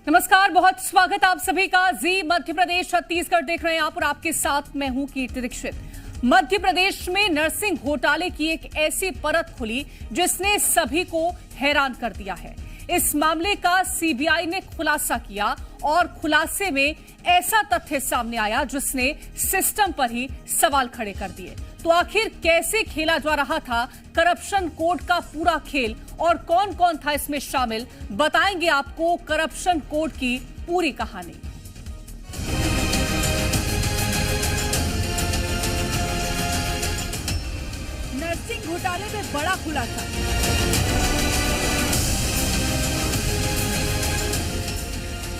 नमस्कार, बहुत स्वागत आप सभी का। जी मध्य प्रदेश छत्तीसगढ़ देख रहे हैं आप और आपके साथ मैं हूं कीर्ति दीक्षित। मध्य प्रदेश में नर्सिंग घोटाले की एक ऐसी परत खुली जिसने सभी को हैरान कर दिया है। इस मामले का सीबीआई ने खुलासा किया और खुलासे में ऐसा तथ्य सामने आया जिसने सिस्टम पर ही सवाल खड़े कर दिए। तो आखिर कैसे खेला जा रहा था करप्शन कोड का पूरा खेल और कौन कौन था इसमें शामिल, बताएंगे आपको करप्शन कोड की पूरी कहानी। नर्सिंग घोटाले में बड़ा खुलासा।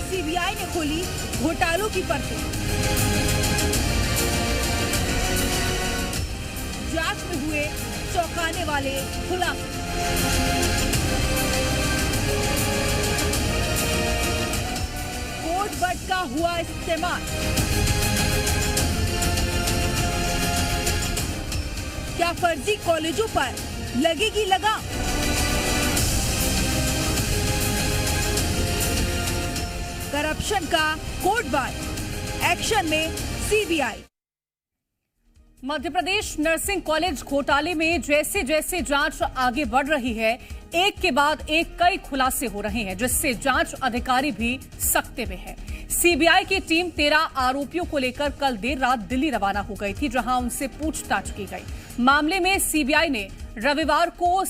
सीबीआई ने खोली घोटालों की परतें। जांच में हुए चौंकाने वाले खुलासे। कोड वर्ड का हुआ इस्तेमाल। क्या फर्जी कॉलेजों पर लगेगी लगाम? करप्शन का कोड वर्ड, एक्शन में CBI. Madhya Pradesh nursing college घोटाले में जैसे जैसे जांच आगे बढ़ रही है, एक के बाद एक कई खुलासे हो रहे हैं जिससे जांच अधिकारी भी सकते में है। सीबीआई की टीम 13 आरोपियों को लेकर कल देर रात दिल्ली रवाना हो गई थी, जहां उनसे पूछताछ की गई। मामले में सीबीआई ने रविवार को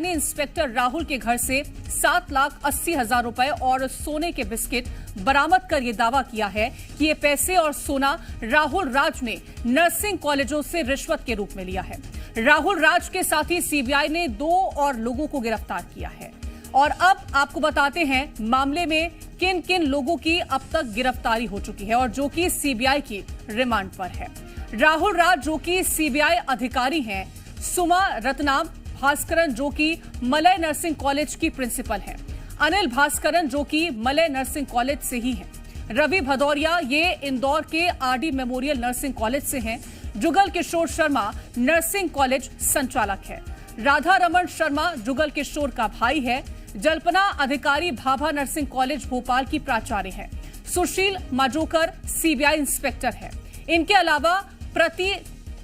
इंस्पेक्टर राहुल के घर से 7,80,000 रुपए और सोने के बिस्किट बरामद कर यह दावा किया है कि ये पैसे और सोना राहुल राज ने नर्सिंग कॉलेजों से रिश्वत के रूप में लिया है। राहुल राज के साथ ही सीबीआई ने 2 और लोगों को गिरफ्तार किया है। और अब आपको बताते हैं मामले में किन किन लोगों की अब तक गिरफ्तारी हो चुकी है और जो कि सीबीआई की रिमांड पर है। राहुल राज जो कि सीबीआई अधिकारी हैं, सुमा रत्नाम भास्करन जो कि मलय नर्सिंग कॉलेज की प्रिंसिपल हैं, अनिल भास्करन जो कि मलय नर्सिंग कॉलेज से ही हैं, रवि भदौरिया ये इंदौर के आरडी मेमोरियल नर्सिंग कॉलेज से हैं, जुगल किशोर शर्मा नर्सिंग कॉलेज संचालक है, राधा रमन शर्मा जुगल किशोर का भाई है, जल्पना अधिकारी भाभा नर्सिंग कॉलेज भोपाल की प्राचार्य है, सुशील माजोकर सीबीआई इंस्पेक्टर है। इनके अलावा प्रति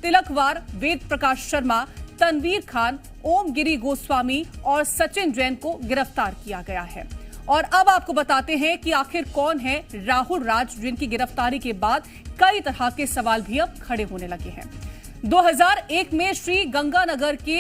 तिलकवार, वेद प्रकाश शर्मा, तनवीर खान, ओम गिरी गोस्वामी और सचिन जैन को गिरफ्तार किया गया है। और अब आपको बताते हैं कि आखिर कौन है राहुल राज, जिनकी गिरफ्तारी के बाद कई तरह के सवाल भी अब खड़े होने लगे हैं। 2001 में श्री गंगानगर के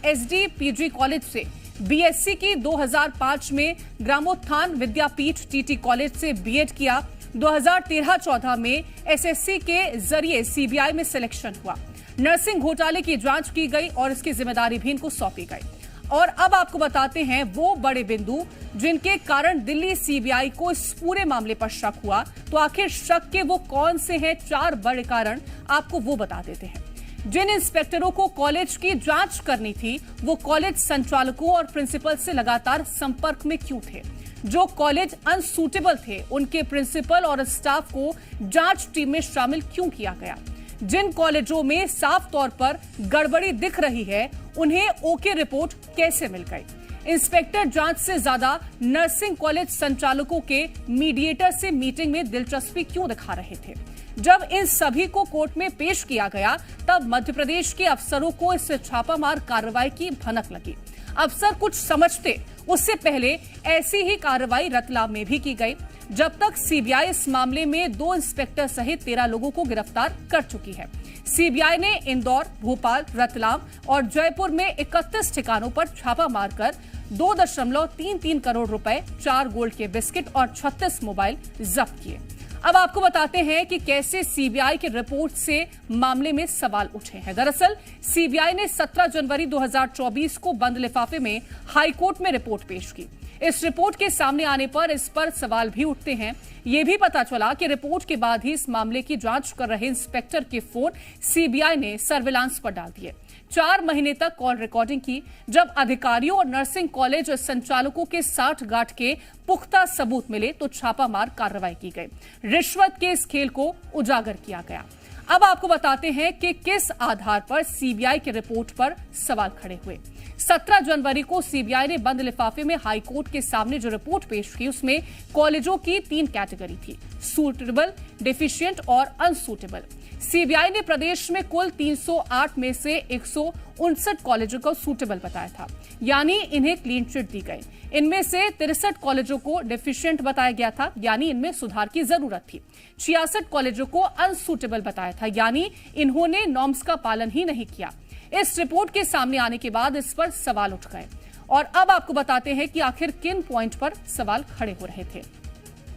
एसडी पीजी कॉलेज से बीएससी की, 2005 में ग्रामोत्थान विद्यापीठ टीटी कॉलेज से बीएड किया, 2013-14 में एसएससी के जरिए सीबीआई में सिलेक्शन हुआ। नर्सिंग घोटाले की जांच की गई और इसकी जिम्मेदारी भी इनको सौंपी गई। और अब आपको बताते हैं वो बड़े बिंदु जिनके कारण दिल्ली सीबीआई को इस पूरे मामले पर शक हुआ। तो आखिर शक के वो कौन से हैं? 4 बड़े कारण आपको वो बता देते हैं। जिन इंस्पेक्टरों को कॉलेज की जांच करनी थी वो कॉलेज संचालकों और प्रिंसिपल से लगातार संपर्क में क्यों थे? जो कॉलेज अनसूटेबल थे उनके प्रिंसिपल और स्टाफ को जांच टीम में शामिल क्यों किया गया? जिन कॉलेजों में साफ तौर पर गड़बड़ी दिख रही है उन्हें ओके रिपोर्ट कैसे मिल गई? इंस्पेक्टर जांच से ज्यादा नर्सिंग कॉलेज संचालकों के मीडिएटर से मीटिंग में दिलचस्पी क्यों दिखा रहे थे? जब इन सभी को कोर्ट में पेश किया गया तब मध्य प्रदेश के अफसरों को इस छापामार कार्रवाई की भनक लगी। अफसर कुछ समझते उससे पहले ऐसी ही कार्रवाई रतलाम में भी की गई। जब तक सीबीआई इस मामले में 2 इंस्पेक्टर सहित 13 लोगों को गिरफ्तार कर चुकी है। सीबीआई ने इंदौर, भोपाल, रतलाम और जयपुर में 31 ठिकानों पर छापा मारकर 2.33 करोड़ रुपए, 4 गोल्ड के बिस्किट और 36 मोबाइल जब्त किए। अब आपको बताते हैं कि कैसे सीबीआई की रिपोर्ट से मामले में सवाल उठे हैं। दरअसल सीबीआई ने 17 जनवरी 2024 को बंद लिफाफे में हाईकोर्ट में रिपोर्ट पेश की। इस रिपोर्ट के सामने आने पर इस पर सवाल भी उठते हैं। यह भी पता चला कि रिपोर्ट के बाद ही इस मामले की जांच कर रहे इंस्पेक्टर के फोन सीबीआई ने सर्विलांस पर डाल दिए। 4 महीने तक कॉल रिकॉर्डिंग की। जब अधिकारियों और नर्सिंग कॉलेज संचालकों के साठ गांठ के पुख्ता सबूत मिले तो छापामार कार्रवाई की गई। रिश्वत के इस खेल को उजागर किया गया। अब आपको बताते हैं कि किस आधार पर सीबीआई की रिपोर्ट पर सवाल खड़े हुए। 17 जनवरी को सीबीआई ने बंद लिफाफे में हाईकोर्ट के सामने जो रिपोर्ट पेश की, उसमें कॉलेजों की 3 कैटेगरी थी: सूटेबल, डेफिशिएंट और अनसूटेबल। सीबीआई ने प्रदेश में कुल 308 में से 159 कॉलेजों को सूटेबल बताया था, यानी इन्हें क्लीन चिट दी गई। इनमें से 63 कॉलेजों को डेफिशिएंट बताया गया था, यानी इनमें सुधार की जरूरत थी। 66 कॉलेजों को अनसूटेबल बताया था, यानी इन्होंने नॉर्म्स का पालन ही नहीं किया। इस रिपोर्ट के सामने आने के बाद इस पर सवाल उठ गए और अब आपको बताते हैं कि आखिर किन पॉइंट पर सवाल खड़े हो रहे थे।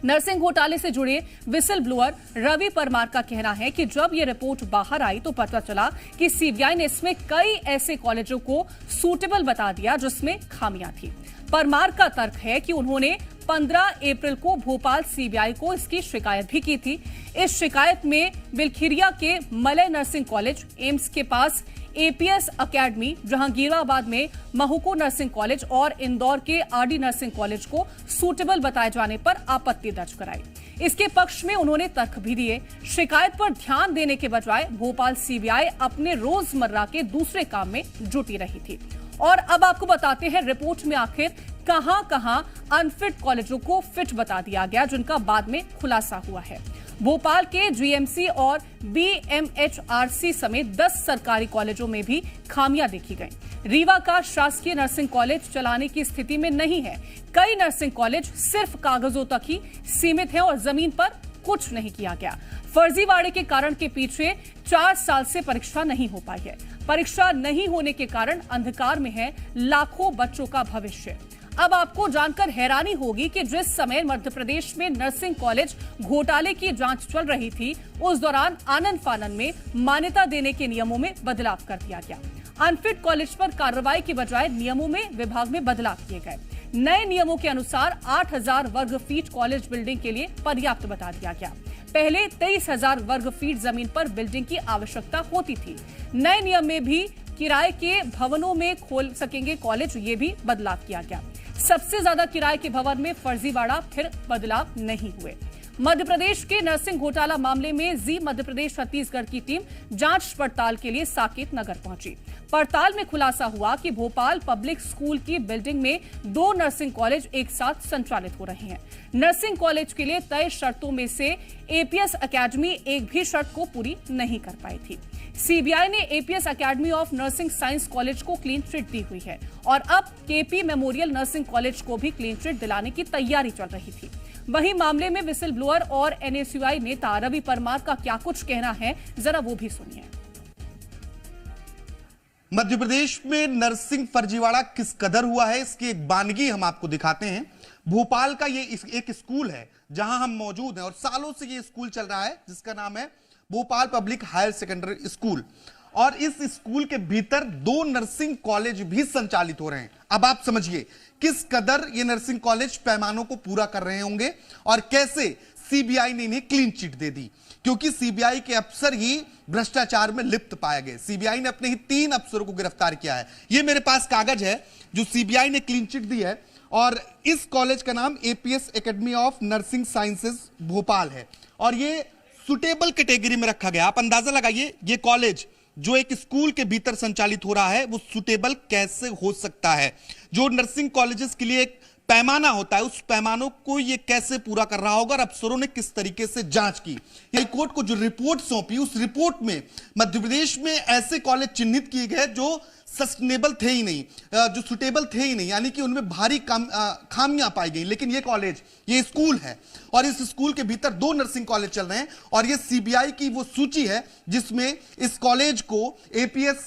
नर्सिंग घोटाले से जुड़े विसल ब्लोअर रवि परमार का कहना है कि जब यह रिपोर्ट बाहर आई तो पता चला कि सीबीआई ने इसमें कई ऐसे कॉलेजों को सूटेबल बता दिया जिसमें खामियां थी। परमार का तर्क है कि उन्होंने 15 अप्रैल को भोपाल सीबीआई को इसकी शिकायत भी की थी। इस शिकायत में बिलखिरिया के मलय नर्सिंग कॉलेज, एम्स के पास एपीएस अकेडमी, जहांगीराबाद में महूको नर्सिंग कॉलेज और इंदौर के आरडी नर्सिंग कॉलेज को सूटेबल बताए जाने पर आपत्ति दर्ज कराई। इसके पक्ष में उन्होंने तर्क भी दिए। शिकायत पर ध्यान देने के बजाय भोपाल सीबीआई अपने रोजमर्रा के दूसरे काम में जुटी रही थी। और अब आपको बताते हैं रिपोर्ट में आखिर कहां अनफिट कॉलेजों को फिट बता दिया गया, जिनका बाद में खुलासा हुआ है। भोपाल के जीएमसी और बीएमएचआरसी समेत 10 सरकारी कॉलेजों में भी खामियां देखी गईं। रीवा का शासकीय नर्सिंग कॉलेज चलाने की स्थिति में नहीं है। कई नर्सिंग कॉलेज सिर्फ कागजों तक ही सीमित हैं और जमीन पर कुछ नहीं किया गया। फर्जीवाड़े के कारण के पीछे 4 साल से परीक्षा नहीं हो पाई है। परीक्षा नहीं होने के कारण अंधकार में है लाखों बच्चों का भविष्य। अब आपको जानकर हैरानी होगी कि जिस समय मध्य प्रदेश में नर्सिंग कॉलेज घोटाले की जांच चल रही थी, उस दौरान आनन फानन में मान्यता देने के नियमों में बदलाव कर दिया गया। अनफिट कॉलेज पर कार्रवाई की बजाय नियमों में विभाग में बदलाव किए गए। नए नियमों के अनुसार 8000 वर्ग फीट कॉलेज बिल्डिंग के लिए पर्याप्त बता दिया गया। पहले 23,000 वर्ग फीट जमीन पर बिल्डिंग की आवश्यकता होती थी। नए नियम में भी किराए के भवनों में खोल सकेंगे कॉलेज, ये भी बदलाव किया गया। सबसे ज्यादा किराए के भवन में फर्जीवाड़ा, फिर बदलाव नहीं हुए। मध्य प्रदेश के नर्सिंग घोटाला मामले में जी मध्य प्रदेश छत्तीसगढ़ की टीम जांच पड़ताल के लिए साकेत नगर पहुंची। पड़ताल में खुलासा हुआ कि भोपाल पब्लिक स्कूल की बिल्डिंग में 2 नर्सिंग कॉलेज एक साथ संचालित हो रहे हैं। नर्सिंग कॉलेज के लिए तय शर्तों में से एपीएस अकेडमी एक भी शर्त को पूरी नहीं कर पाई थी। सीबीआई ने APS academy of nursing science college को क्लीन चिट दी हुई है और अब केपी मेमोरियल नर्सिंग कॉलेज को भी क्लीन चिट दिलाने की तैयारी चल रही थी। वहीं मामले में विसल ब्लोअर और एनएसयूआई नेता रवि परमार का क्या कुछ कहना है, जरा वो भी सुनिए। मध्य प्रदेश में नर्सिंग फर्जीवाड़ा किस कदर हुआ है, इसकी एक बानगी हम आपको दिखाते हैं। भोपाल का ये एक स्कूल है जहां हम मौजूद हैं और सालों से ये स्कूल चल रहा है जिसका नाम है Bhopal public higher secondary school. और इस स्कूल के भीतर 2 नर्सिंग कॉलेज भी संचालित हो रहे हैं। अब आप समझिए किस कदर ये नर्सिंग कॉलेज पैमानों को पूरा कर रहे होंगे और कैसे सीबीआई ने इन्हें क्लीन चिट दे दी, क्योंकि सीबीआई के अफसर ही भ्रष्टाचार में लिप्त पाए गए। सीबीआई ने अपने ही 3 अफसरों को गिरफ्तार किया है। ये मेरे पास कागज है जो सीबीआई ने क्लीन चिट दी है और इस कॉलेज का नाम APS academy of nursing sciences Bhopal है और ये सुटेबल कैटेगरी में रखा गया। आप अंदाजा लगाइए ये कॉलेज जो एक स्कूल के भीतर संचालित हो रहा है वो सुटेबल कैसे हो सकता है। जो नर्सिंग कॉलेजेस के लिए एक पैमाना होता है उस पैमानों को ये कैसे पूरा कर रहा होगा और अफसरों ने किस तरीके से जांच की। हाई कोर्ट को जो रिपोर्ट सौंपी उस रिपोर्ट में मध्य प्रदेश में ऐसे कॉलेज चिन्हित किए गए जो सस्टेनेबल थे ही नहीं, जो सुटेबल थे ही नहीं, यानी कि उनमें भारी खामियां पाई गई। लेकिन ये कॉलेज, ये स्कूल है और इस स्कूल के भीतर 2 नर्सिंग कॉलेज चल रहे हैं और ये सीबीआई की वो सूची है जिसमें इस कॉलेज को APS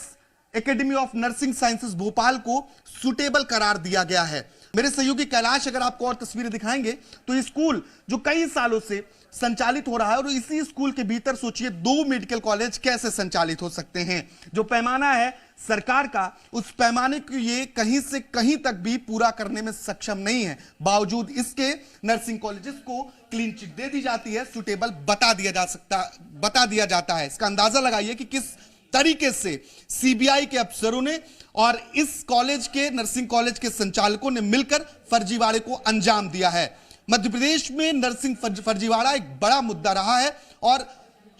academy of nursing sciences Bhopal को सुटेबल करार दिया गया है। मेरे सहयोगी कैलाश अगर आपको और तस्वीरें दिखाएंगे तो ये स्कूल जो कई सालों से संचालित हो रहा है और इसी स्कूल के भीतर सोचिए 2 मेडिकल कॉलेज कैसे संचालित हो सकते हैं। जो पैमाना है सरकार का, उस पैमाने को ये कहीं से कहीं तक भी पूरा करने में सक्षम नहीं है। बावजूद इसके नर्सिंग कॉलेजेस को क्लीन चिट दे दी जाती है, सुटेबल बता दिया जाता है। इसका अंदाजा लगाइए कि किस तरीके से सीबीआई के अफसरों ने और इस कॉलेज के नर्सिंग कॉलेज के संचालकों ने मिलकर फर्जीवाड़े को अंजाम दिया है। मध्य प्रदेश में नर्सिंग फर्जीवाड़ा एक बड़ा मुद्दा रहा है और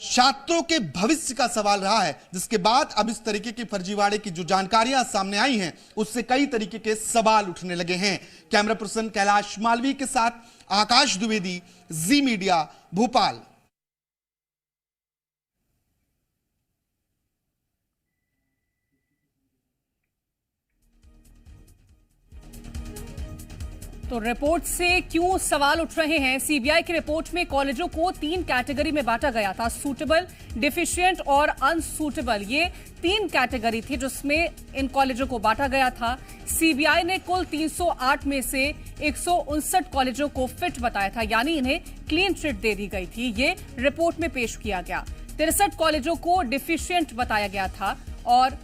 छात्रों के भविष्य का सवाल रहा है, जिसके बाद अब इस तरीके की फर्जीवाड़े की जो जानकारियां सामने आई हैं उससे कई तरीके के सवाल उठने लगे हैं। कैमरा पर्सन कैलाश मालवी के साथ आकाश द्विवेदी, जी मीडिया, भोपाल। तो रिपोर्ट से क्यों सवाल उठ रहे हैं? सीबीआई की रिपोर्ट में कॉलेजों को 3 कैटेगरी में बांटा गया था, सूटेबल, डिफिशिएंट और अनसूटेबल। ये 3 कैटेगरी थी जिसमें इन कॉलेजों को बांटा गया था। सीबीआई ने कुल 308 में से 159 कॉलेजों को फिट बताया था, यानी इन्हें क्लीन चिट दे दी गई थी। ये रिपोर्ट में पेश किया गया। 63 कॉलेजों को डिफिशिएंट बताया गया था और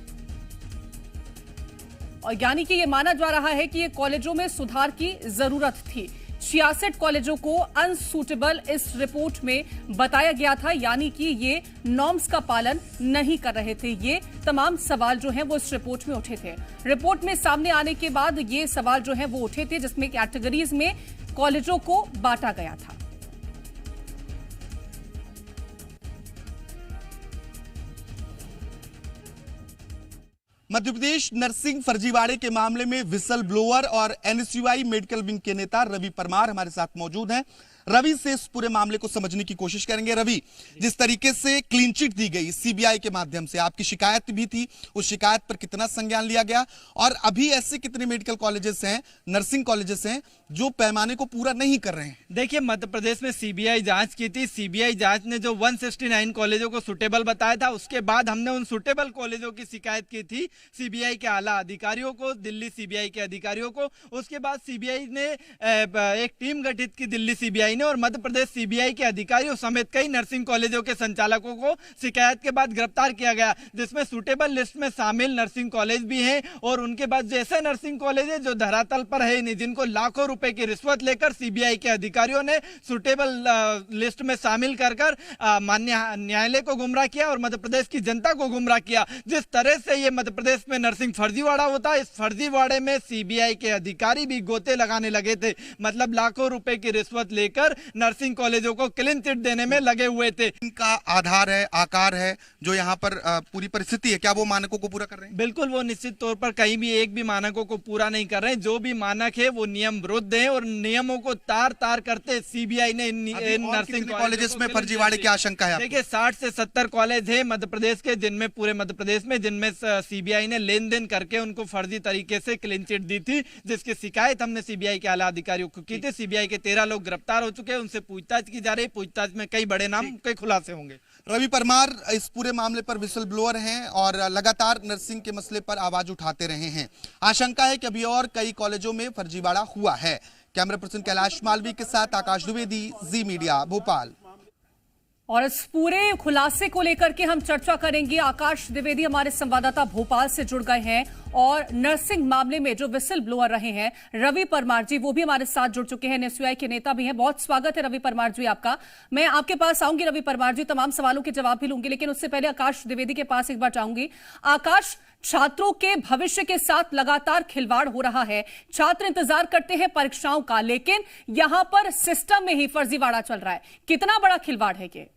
यानी कि ये माना जा रहा है कि ये कॉलेजों में सुधार की जरूरत थी। 66 कॉलेजों को अनसूटेबल इस रिपोर्ट में बताया गया था, यानी कि ये नॉर्म्स का पालन नहीं कर रहे थे। ये तमाम सवाल जो हैं वो इस रिपोर्ट में उठे थे। रिपोर्ट में सामने आने के बाद ये सवाल जो हैं वो उठे थे, जिसमें कैटेगरीज में कॉलेजों को बांटा गया था। मध्य प्रदेश नर्सिंग फर्जीवाड़े के मामले में विसल ब्लोअर और एनएसयूआई मेडिकल विंग के नेता रवि परमार हमारे साथ मौजूद हैं। रवि से इस पूरे मामले को समझने की कोशिश करेंगे। रवि, जिस तरीके से क्लीन चिट दी गई सीबीआई के माध्यम से, आपकी शिकायत भी थी, उस शिकायत पर कितना संज्ञान लिया गया और अभी ऐसे कितने मेडिकल कॉलेजेस हैं, नर्सिंग कॉलेजेस हैं जो पैमाने को पूरा नहीं कर रहे हैं? देखिए, मध्य प्रदेश में सीबीआई जांच की थी। सीबीआई जांच ने जो 169 कॉलेजों को सुटेबल बताया था, उसके बाद हमने उन सुटेबल कॉलेजों की शिकायत की थी सीबीआई के आला अधिकारियों को, दिल्ली सीबीआई के अधिकारियों को। उसके बाद सीबीआई ने एक टीम गठित की दिल्ली सीबीआई ने, और मध्य प्रदेश सीबीआई के अधिकारियों समेत कई नर्सिंग कॉलेजों के संचालकों को शिकायत के बाद गिरफ्तार किया गया, जिसमें सुटेबल लिस्ट में शामिल नर्सिंग कॉलेज भी हैं। और उनके बाद जैसे नर्सिंग कॉलेज है जो धरातल पर है नहीं, जिनको लाखों रुपए की रिश्वत लेकर सीबीआई के अधिकारियों ने सुटेबल लिस्ट में शामिल कर माननीय न्यायालय को गुमराह किया और मध्य प्रदेश की जनता को गुमराह किया। जिस तरह से ये मध्य प्रदेश में नर्सिंग फर्जीवाड़ा होता है, इस फर्जीवाड़े में सीबीआई के अधिकारी भी गोते लगाने लगे थे। मतलब लाखों रुपए की रिश्वत लेकर नर्सिंग कॉलेजों को क्लीन चिट देने में लगे हुए थे। इनका आधार है, आकार है, जो यहाँ पर पूरी परिस्थिति है, क्या वो मानकों को पूरा कर रहे हैं? बिल्कुल, वो निश्चित तौर पर कहीं भी एक भी मानकों को पूरा नहीं कर रहे हैं। जो भी मानक है वो नियम विरुद्ध है और नियमों को तार तार करते सीबीआई ने नर्सिंग कॉलेजेस में फर्जीवाड़े की आशंका है? देखिए, 60 से 70 कॉलेज है मध्य प्रदेश के, जिनमें पूरे मध्य प्रदेश में जिनमें सीबीआई ने लेन देन करके उनको फर्जी तरीके से क्लीन चिट दी थी, जिसकी शिकायत हमने सीबीआई के आला अधिकारियों को की थी। सीबीआई के 13 लोग गिरफ्तार हो चुके हैं, उनसे पूछताछ की जा रही है। पूछताछ में कई बड़े नाम के खुलासे होंगे। रवि परमार इस पूरे मामले पर विसल ब्लोअर हैं और लगातार नर्सिंग के मसले पर आवाज उठाते रहे हैं। आशंका है कि अभी और कई कॉलेजों में फर्जीवाड़ा हुआ है। कैमरा पर्सन कैलाश मालवी के साथ आकाश द्विवेदी, जी मीडिया, भोपाल। और इस पूरे खुलासे को लेकर के हम चर्चा करेंगे। आकाश द्विवेदी हमारे संवाददाता भोपाल से जुड़ गए हैं और नर्सिंग मामले में जो विसल ब्लोअर रहे हैं रवि परमार जी, वो भी हमारे साथ जुड़ चुके हैं, एनएसयूआई के नेता भी हैं। बहुत स्वागत है रवि परमार जी आपका। मैं आपके पास आऊंगी रवि परमार जी, तमाम सवालों के जवाब भी लूंगी, लेकिन उससे पहले आकाश द्विवेदी के पास एक बार जाऊंगी। आकाश, छात्रों के भविष्य के साथ लगातार खिलवाड़ हो रहा है। छात्र इंतजार करते हैं परीक्षाओं का, लेकिन यहां पर सिस्टम में ही फर्जीवाड़ा चल रहा है। कितना बड़ा खिलवाड़ है ये?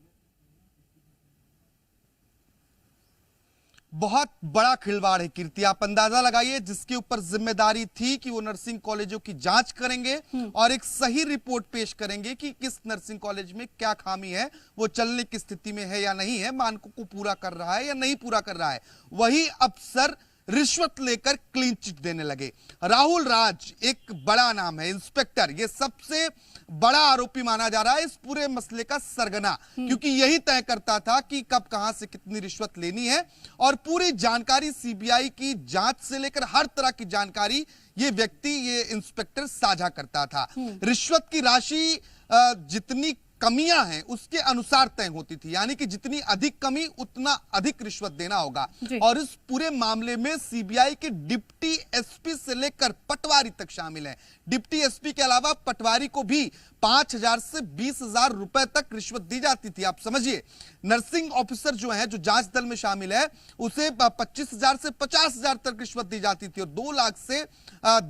बहुत बड़ा खिलवाड़ है कीर्ति, आप अंदाजा लगाइए। जिसके ऊपर जिम्मेदारी थी कि वो नर्सिंग कॉलेजों की जांच करेंगे और एक सही रिपोर्ट पेश करेंगे कि किस नर्सिंग कॉलेज में क्या खामी है, वो चलने की स्थिति में है या नहीं है, मानकों को पूरा कर रहा है या नहीं पूरा कर रहा है, वही अफसर रिश्वत लेकर क्लीन चिट देने लगे। राहुल राज एक बड़ा नाम है, इंस्पेक्टर, ये सबसे बड़ा आरोपी माना जा रहा है इस पूरे मसले का सरगना, क्योंकि यही तय करता था कि कब कहां से कितनी रिश्वत लेनी है और पूरी जानकारी सीबीआई की जांच से लेकर हर तरह की जानकारी ये व्यक्ति, ये इंस्पेक्टर साझा करता था। रिश्वत की राशि जितनी कमियां हैं उसके अनुसार तय होती थी, यानी कि जितनी अधिक कमी उतना अधिक रिश्वत देना होगा। और इस पूरे मामले में सीबीआई के डिप्टी एसपी से लेकर पटवारी तक शामिल है। डिप्टी एसपी के अलावा पटवारी को भी 5,000 से 20,000 रुपए तक रिश्वत दी जाती थी। आप समझिए, नर्सिंग ऑफिसर जो है, जो जांच दल में शामिल है, उसे 25,000 से 50,000 तक रिश्वत दी जाती थी और 2 लाख से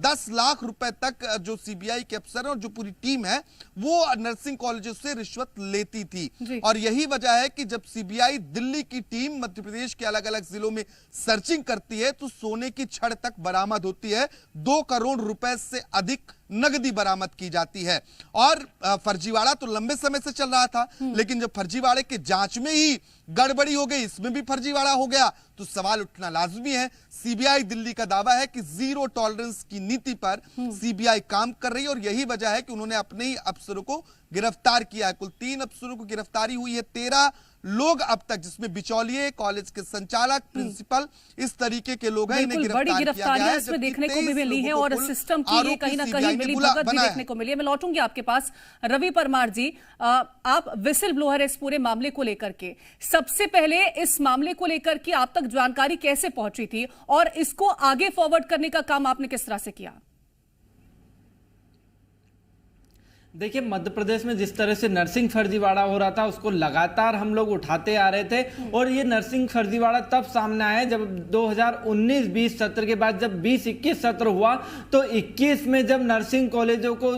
10 लाख रुपए तक जो सीबीआई के अफसर और जो पूरी टीम है वो नर्सिंग कॉलेजों से रिश्वत लेती थी। और यही वजह है कि जब सीबीआई दिल्ली की टीम मध्य प्रदेश के अलग अलग जिलों में सर्चिंग करती है तो सोने की छड़ तक बरामद होती है, 2 करोड़ रुपए से अधिक नगदी बरामद की जाती है। और फर्जीवाड़ा तो लंबे समय से चल रहा था, लेकिन जब फर्जीवाड़े के जांच में ही गड़बड़ी हो गई, इसमें भी फर्जीवाड़ा हो गया, तो सवाल उठना लाजमी है। सीबीआई दिल्ली का दावा है कि जीरो टॉलरेंस की नीति पर सीबीआई काम कर रही है और यही वजह है कि उन्होंने अपने ही अफसरों को गिरफ्तार किया है। कुल 3 अफसरों को गिरफ्तारी हुई है, 13 लोग अब तक, जिसमें बिचौलिए, कॉलेज के संचालक, प्रिंसिपल, इस तरीके के लोग हैं, इन्हें गिरफ्तार किया गया है। इसमें देखने को भी मिली है और सिस्टम की ये कहीं ना कहीं मिलीभगत भी देखने को मिली है। मैं लौटूंगी आपके पास, रवि परमार जी, आप विसिल ब्लोअर इस पूरे मामले को लेकर के, सबसे पहले इस मामले को लेकर के आप तक जानकारी कैसे पहुंची थी और इसको आगे फॉरवर्ड करने का काम आपने किस तरह से किया? देखिए, मध्य प्रदेश में जिस तरह से नर्सिंग फर्जीवाड़ा हो रहा था उसको लगातार हम लोग उठाते आ रहे थे और ये नर्सिंग फर्जीवाड़ा तब सामने आया जब 2019-20 सत्र के बाद जब 20-21 सत्र हुआ तो 21 में जब नर्सिंग कॉलेजों को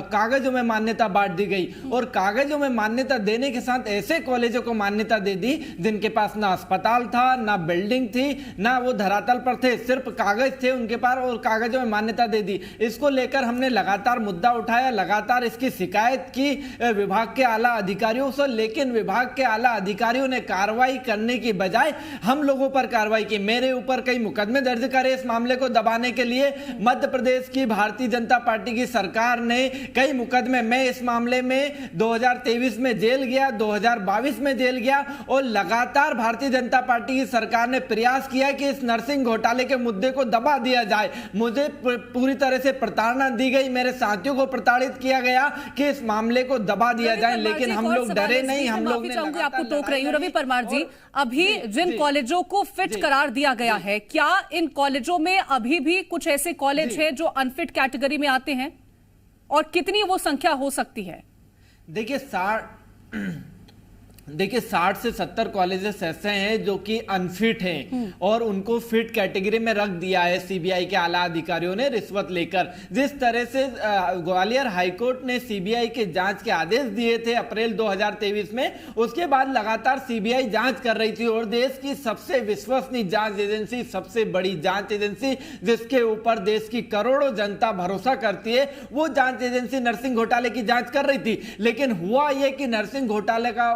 कागजों में मान्यता बांट दी गई और कागजों में मान्यता देने के साथ ऐसे कॉलेजों को मान्यता दे दी जिनके पास ना अस्पताल था, ना बिल्डिंग थी, ना वो धरातल पर थे, सिर्फ कागज थे उनके पास और कागजों में मान्यता दे दी। इसको लेकर हमने लगातार मुद्दा उठाया, लगातार की शिकायत की विभाग के आला अधिकारियों से, लेकिन विभाग के आला अधिकारियों ने कार्रवाई करने की बजाय हम लोगों पर कार्रवाई की। मेरे ऊपर कई मुकदमे दर्ज करे इस मामले को दबाने के लिए। मध्य प्रदेश की भारतीय जनता पार्टी की सरकार ने कई मुकदमे, मैं इस मामले में 2023 में जेल गया, 2022 में जेल गया और लगातार भारतीय जनता पार्टी की सरकार ने प्रयास किया कि इस नर्सिंग घोटाले के मुद्दे को दबा दिया जाए। मुझे पूरी तरह से प्रताड़ना दी गई, मेरे साथियों को प्रताड़ित किया गया कि इस मामले को दबा दिया जाए, लेकिन हम लोग डरे नहीं। हम लोग ने आपको टोक रही हूं रवि परमार जी, अभी जिन कॉलेजों को फिट करार दिया गया है, क्या इन कॉलेजों में अभी भी कुछ ऐसे कॉलेज हैं जो अनफिट कैटेगरी में आते हैं और कितनी वो संख्या हो सकती है? देखिए 60 से 70 कॉलेजेस ऐसे हैं जो कि अनफिट हैं और उनको फिट कैटेगरी में रख दिया है सीबीआई के आला अधिकारियों ने रिश्वत लेकर। जिस तरह से ग्वालियर हाईकोर्ट ने सीबीआई के जांच के आदेश दिए थे अप्रैल 2023 में, उसके बाद लगातार सीबीआई जांच कर रही थी और देश की सबसे विश्वसनीय जांच एजेंसी, सबसे बड़ी जांच एजेंसी जिसके ऊपर देश की करोड़ों जनता भरोसा करती है, वो जांच एजेंसी नर्सिंग घोटाले की जांच कर रही थी। लेकिन हुआ यह कि नर्सिंग घोटाले का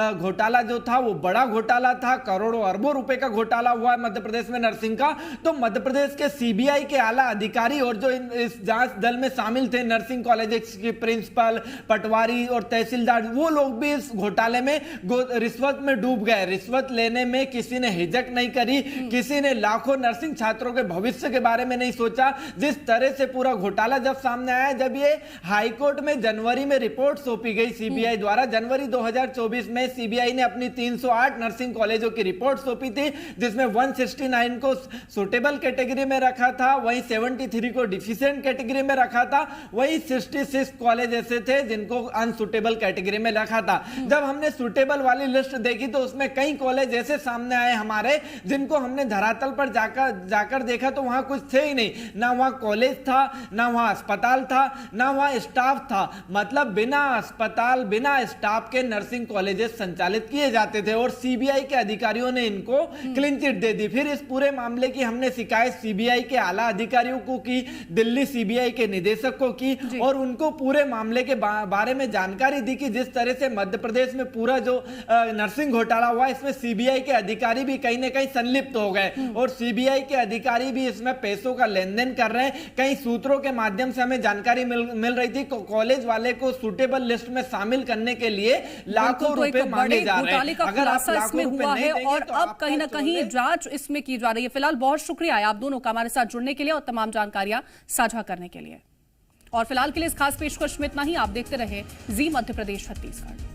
घोटाला जो था वो बड़ा घोटाला था, करोड़ों अरबों रुपए का घोटाला हुआ है मध्य प्रदेश में नर्सिंग का। तो मध्य प्रदेश के सीबीआई के आला अधिकारी और जो इस जांच दल में शामिल थे, नर्सिंग कॉलेज के प्रिंसिपल, पटवारी और तहसीलदार, वो लोग भी इस घोटाले में रिश्वत में डूब गए। रिश्वत लेने में किसी ने हिचक नहीं करी, किसी ने लाखों नर्सिंग छात्रों के भविष्य के बारे में नहीं सोचा। जिस तरह से पूरा घोटाला जब सामने आया, जब ये हाईकोर्ट में जनवरी में रिपोर्ट सौंपी गई सीबीआई द्वारा, जनवरी 2024 में सीबीआई ने अपनी 308 नर्सिंग कॉलेजों की रिपोर्ट सौंपी थी, जिसमें 169 को सुटेबल कैटेगरी में रखा था, वहीं 73 को डिफिशिएंट कैटेगरी में रखा था, वहीं 66 कॉलेज ऐसे थे जिनको अनसुटेबल कैटेगरी में रखा था। जब हमने सुटेबल वाली लिस्ट देखी तो उसमें कई कॉलेज ऐसे सामने आए हमारे जिनको हमने धरातल पर जाकर देखा तो वहां कुछ थे ही नहीं, ना वहां कॉलेज था, ना वहां अस्पताल था, ना वहां स्टाफ था। मतलब बिना अस्पताल, बिना स्टाफ के नर्सिंग कॉलेजेस संचालित किए जाते थे और सीबीआई के अधिकारियों ने इनको क्लीन चिट दे दी। फिर इस पूरे मामले की हमने शिकायत सीबीआई के आला अधिकारियों को की, दिल्ली सीबीआई के निदेशक को की और उनको पूरे मामले के बारे में जानकारी दी कि जिस तरह से मध्य प्रदेश में पूरा जो नर्सिंग घोटाला हुआ, इसमें सीबीआई के अधिकारी भी कहीं ना कहीं संलिप्त हो गए और सीबीआई के अधिकारी भी इसमें पैसों का लेन देन कर रहे हैं। कई सूत्रों के माध्यम से हमें जानकारी मिल रही थी, कॉलेज वाले को सुटेबल लिस्ट में शामिल करने के लिए लाखों रुपए मांगे जा रहे हैं। अगर आप इसमें हुआ है और अब कहीं ना कहीं जांच इसमें की जा रही है। फिलहाल बहुत शुक्रिया आप दोनों का हमारे साथ जुड़ने के लिए और तमाम जानकारियां साझा करने के लिए। और फिलहाल के लिए इस खास पेशकश में इतना ही। आप देखते रहे जी मध्य प्रदेश छत्तीसगढ़।